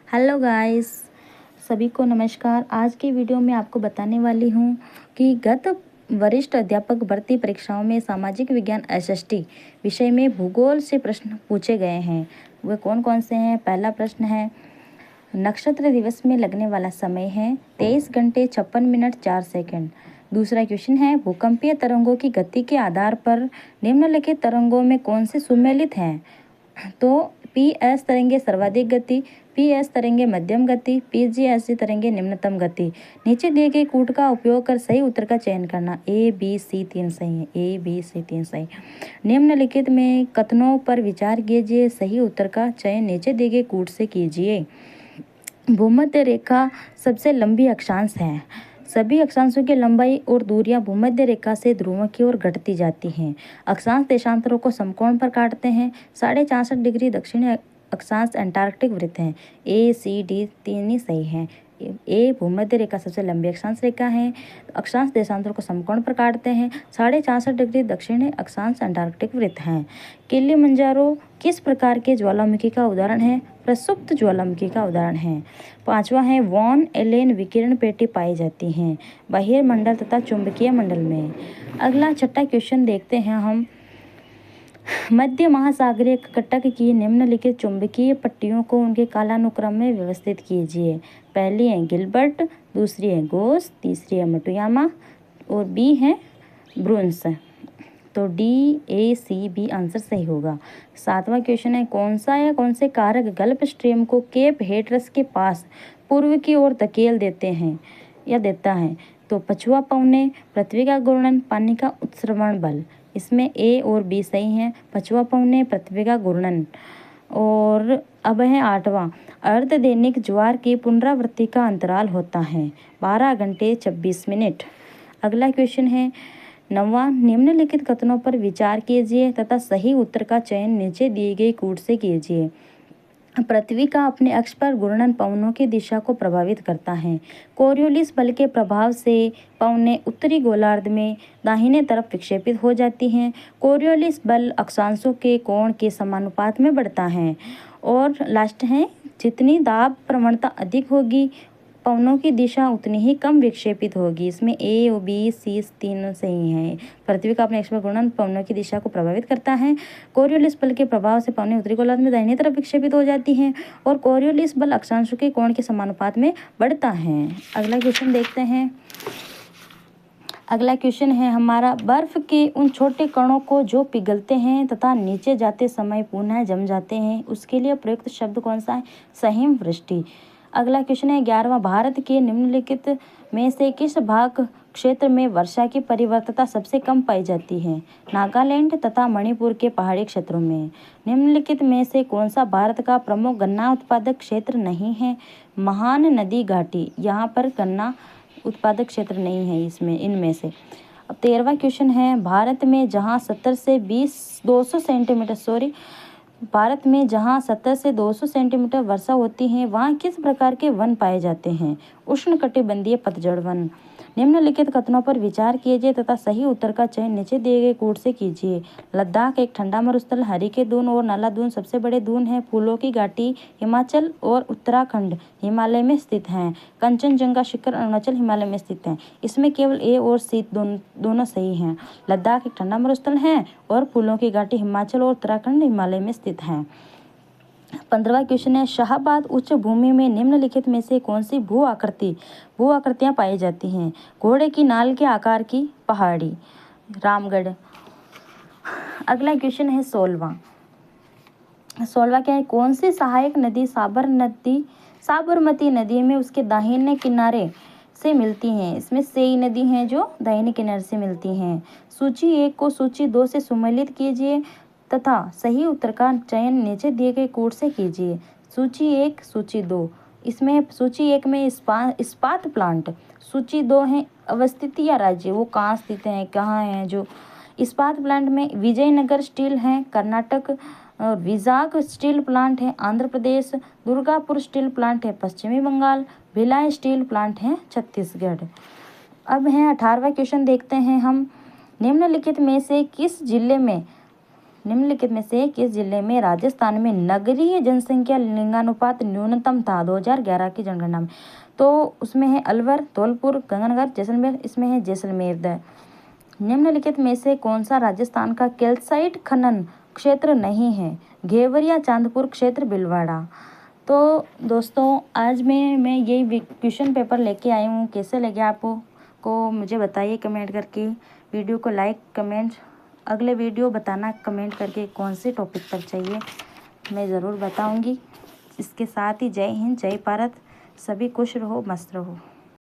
Hello guys, सभी को नमस्कार। आज की वीडियो में आपको बताने वाली हूँ कि गत वरिष्ठ अध्यापक भर्ती परीक्षाओं में सामाजिक विज्ञान एसएसटी विषय में भूगोल से प्रश्न पूछे गए हैं। वे कौन कौन से हैं? पहला प्रश्न है, नक्षत्र दिवस में लगने वाला समय है 23 घंटे 56 मिनट 4 सेकंड। दूसरा क्वेश्चन है, भूकंपीय तरंगों की गति के आधार पर निम्नलिखित तरंगों में कौन से सुमेलित हैं? तो पी एस तरंगे सर्वाधिक गति, पी एस तरंगे मध्यम गति, पी जी एस तरंगे निम्नतम गति। नीचे दिए गए कूट का उपयोग कर सही उत्तर का चयन करना। ए बी सी तीन सही है। ए बी सी तीन सही। निम्नलिखित में कथनों पर विचार कीजिए, सही उत्तर का चयन नीचे दिए गए कूट से कीजिए। भूमध्य रेखा सबसे लंबी अक्षांश है। सभी अक्षांशों की लंबाई और दूरियां भूमध्य रेखा से ध्रुवों की ओर घटती जाती हैं। अक्षांश देशांतरों को समकोण पर काटते हैं। 64.5 डिग्री दक्षिणी अक्षांश अंटार्कटिक वृत्त है। ए सी डी तीन ही सही है। ए भूमध्य रेखा सबसे लंबी अक्षांश रेखा है। अक्षांश देशांतरों को समकोण पर काटते हैं। 64.5 डिग्री दक्षिणी अक्षांश अंटार्कटिक वृत्त है। किलिमंजारो किस प्रकार के ज्वालामुखी का उदाहरण है? प्रसुप्त ज्वालामुखी का उदाहरण है। पांचवा है, वॉन एलेन विकिरण पेटी पाई जाती हैं बहिर्मंडल तथा चुंबकीय मंडल में। अगला छठा क्वेश्चन देखते हैं हम। मध्य महासागरीय कटक की निम्नलिखित चुंबकीय पट्टियों को उनके कालानुक्रम में व्यवस्थित कीजिए। पहली है गिलबर्ट, दूसरी है गोस, तीसरी है मटुयामा और बी है ब्रुंस। तो D A C B answer सही होगा। सातवां क्वेश्चन है, कौन सा या कौन से कारक गल्फ स्ट्रीम को केप हेटरस के पास पूर्व की ओर धकेल देते हैं या देता है? तो पछुआ पवने, पृथ्वी का घूर्णन, पानी का उत्सर्जन बल। इसमें ए और बी सही हैं। पछुआ पवने, पृथ्वी का घूर्णन। और अब है आठवां, अर्धदैनिक ज्वार की पुनरावृत्ति का अंतराल होता है 12 घंटे 26 मिनट। अगला क्वेश्चन है नौवां, निम्नलिखित कथनों पर विचार कीजिए तथा सही उत्तर का चयन नीचे दिए गए कूट से कीजिए। पृथ्वी का अपने अक्ष पर घूर्णन पवनों की दिशा को प्रभावित करता है। कोरियोलिस बल के प्रभाव से पवनें उत्तरी गोलार्ध में दाहिने तरफ विक्षेपित हो जाती हैं। कोरियोलिस बल अक्षांशों के कोण के समानुपात में बढ़ता है। और लास्ट है, जितनी दाब प्रवणता अधिक होगी पवनों की दिशा उतनी ही कम विक्षेपित होगी। इसमें ए और बी सी तीनों सही हैं। पृथ्वी का अपने अक्ष पर घूर्णन पवनों की दिशा को प्रभावित करता है। कोरियोलिस बल के प्रभाव से पवनें उत्तरी गोलार्ध में दाहिनी तरफ विक्षेपित हो जाती हैं और कोरियोलिस बल अक्षांशों के कोण के समानुपात में बढ़ता है। अगला क्वेश्चन देखते हैं। अगला क्वेश्चन है हमारा, बर्फ के उन छोटे कणों को जो पिघलते हैं तथा नीचे जाते समय पुनः जम जाते हैं, उसके लिए प्रयुक्त शब्द कौन सा है? सहिम वृष्टि। अगला क्वेश्चन है 11वां, भारत के निम्नलिखित में से किस भाग क्षेत्र में वर्षा की परिवर्तनता सबसे कम पाई जाती है? नागालैंड तथा मणिपुर के पहाड़ी क्षेत्रों में। निम्नलिखित में से कौन सा भारत का प्रमुख गन्ना उत्पादक क्षेत्र नहीं है? महान नदी घाटी, यहाँ पर गन्ना उत्पादक क्षेत्र नहीं है इसमें, इनमें से। अब 13वां क्वेश्चन है, भारत में जहाँ 70 से 200 सेंटीमीटर भारत में जहाँ 70 से 200 सेंटीमीटर वर्षा होती है वहाँ किस प्रकार के वन पाए जाते हैं? उष्णकटिबंधीय पतझड़ वन। निम्नलिखित कथनों पर विचार कीजिए तथा सही उत्तर का चयन नीचे दिए गए कूट से कीजिए। लद्दाख एक ठंडा मरुस्थल, हरिके दून और नाला दून सबसे बड़े दून हैं। फूलों की घाटी हिमाचल और उत्तराखंड हिमालय में स्थित हैं। कंचनजंगा शिखर अरुणाचल हिमालय में स्थित हैं। इसमें केवल ए और सी दोनों सही हैं। लद्दाख एक ठंडा मरुस्थल है और फूलों की घाटी हिमाचल और उत्तराखंड हिमालय में स्थित हैं। 15वां क्वेश्चन है, शाहबाद उच्च भूमि में निम्नलिखित में से कौन सी भू आकृतियां पाई जाती हैं? घोड़े की नाल के आकार की पहाड़ी, रामगढ़। अगला क्वेश्चन है 16वां क्या है, कौन सी सहायक नदी साबरमती नदी में उसके दाहिने किनारे से मिलती हैं? इसमें सेई नदी है जो दाहिने किनारे से मिलती हैं। सूची 1 को सूची 2 से सुमेलित कीजिए तथा सही उत्तर का चयन नीचे दिए गए कूट से कीजिए। सूची 1, सूची 2। इसमें सूची 1 में इस्पात प्लांट, सूची 2 है अवस्थिति या राज्य, वो कहाँ स्थित हैं, कहाँ हैं। जो इस्पात प्लांट में विजयनगर स्टील है कर्नाटक, विजाग स्टील प्लांट है आंध्र प्रदेश, दुर्गापुर स्टील प्लांट है पश्चिमी बंगाल, भिलाई स्टील प्लांट है छत्तीसगढ़। अब है 18वां क्वेश्चन देखते हैं हम। निम्नलिखित में से किस जिले में निम्नलिखित में से किस जिले में राजस्थान में नगरीय जनसंख्या लिंगानुपात न्यूनतम था 2011 की जनगणना में? तो उसमें है अलवर, धौलपुर, गंगानगर, जैसलमेर। इसमें है जैसलमेर। निम्नलिखित में से कौन सा राजस्थान का कैल्साइट खनन क्षेत्र नहीं है? घेवरिया, चांदपुर क्षेत्र, भीलवाड़ा। तो दोस्तों आज मैं यही क्वेश्चन पेपर लेके आई हूँ। कैसे लगे आपको मुझे बताइए कमेंट करके। वीडियो को लाइक, कमेंट, अगले वीडियो बताना कमेंट करके कौन से टॉपिक पर चाहिए, मैं ज़रूर बताऊँगी। इसके साथ ही जय हिंद, जय भारत। सभी खुश रहो, मस्त रहो।